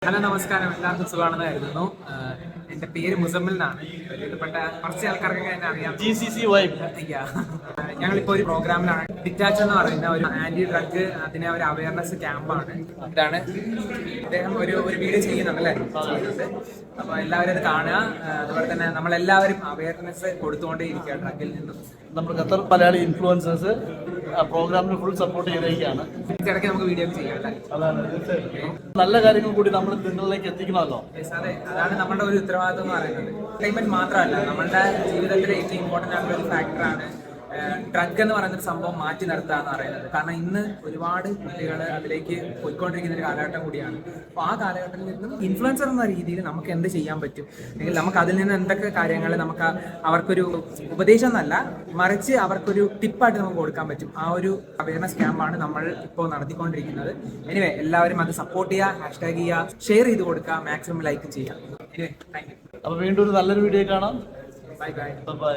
Hello നമസ്കാരം, എല്ലാവർക്കും സുഖമാണെന്ന് കരുതുന്നു. എന്റെ പേര് മുസമ്മിൽ എന്നാണ്. ഒരുവിധപ്പെട്ട കുറച്ച് ആൾക്കാർക്കൊക്കെ എന്നെ അറിയാം. GCC vibe. ഞങ്ങളിപ്പോൾ ഒരു പ്രോഗ്രാമിലാണ്. ഡിറ്റാച്ച് എന്ന് പറയുന്ന ഒരു ആന്റി ഡ്രഗ് അതിനെ ഒരു അവയർനെസ് ക്യാമ്പാണ്. ഇതാണ് അദ്ദേഹം ഒരു വീഡിയോ ചെയ്യുന്നുണ്ടല്ലേ. അപ്പോൾ എല്ലാവരും അത് കാണുക. അതുപോലെ തന്നെ നമ്മളെല്ലാവരും അവയർനെസ് കൊടുത്തുകൊണ്ടേ ഇരിക്കുക ഡ്രഗിൽ നിന്നും. നമ്മുടെ ഖത്തർ മലയാളി ഇൻഫ്ലുവൻസേഴ്സ് പ്രോഗ്രാമിന് ഫുൾ സപ്പോർട്ട് ചെയ്തിരിക്കുകയാണ്. ഇടയ്ക്ക് നമുക്ക് വീഡിയോ ചെയ്യാം അല്ലേ. അതാണ് നല്ല കാര്യങ്ങൾ കൂടി നമ്മൾ നിങ്ങളിലേക്ക് എത്തിക്കണമല്ലോ. അതെ, അതാണ് നമ്മുടെ ഒരു ഉത്തരവാദിത്വം എന്ന് പറയുന്നത്. എന്റർടൈൻമെന്റ് മാത്രമല്ല, നമ്മുടെ ജീവിതത്തിലെ ഏറ്റവും ഇമ്പോർട്ടന്റ് ആയിട്ടുള്ള ഒരു ഫാക്ടറാണ് ഡ്രഗ് എന്ന് പറയുന്ന ഒരു സംഭവം മാറ്റി നിർത്തുക എന്ന് പറയുന്നത്. കാരണം ഇന്ന് ഒരുപാട് കുട്ടികൾ അതിലേക്ക് പോയിക്കൊണ്ടിരിക്കുന്ന ഒരു കാലഘട്ടം കൂടിയാണ്. അപ്പോൾ ആ കാലഘട്ടത്തിൽ നിന്നും ഇൻഫ്ലുവൻസർ എന്ന രീതിയിൽ നമുക്ക് എന്ത് ചെയ്യാൻ പറ്റും, അല്ലെങ്കിൽ നമുക്ക് അതിൽ നിന്ന് എന്തൊക്കെ കാര്യങ്ങൾ നമുക്ക് അവർക്കൊരു ഉപദേശം എന്നല്ല, മറിച്ച് അവർക്കൊരു ടിപ്പായിട്ട് നമുക്ക് കൊടുക്കാൻ പറ്റും. ആ ഒരു അവയർനെസ് ക്യാമ്പാണ് നമ്മൾ ഇപ്പോൾ നടത്തിക്കൊണ്ടിരിക്കുന്നത്. എനിവേ, എല്ലാവരും അത് സപ്പോർട്ട് ചെയ്യുക, ഹാഷ്ടാഗ് ചെയ്യുക, ഷെയർ ചെയ്ത് കൊടുക്കുക, മാക്സിമം ലൈക്ക് ചെയ്യുക. Anyway, thank you. അപ്പോൾ വീണ്ടും ഒരു നല്ലൊരു വീഡിയോ കാണാം. Bye bye. ബൈ.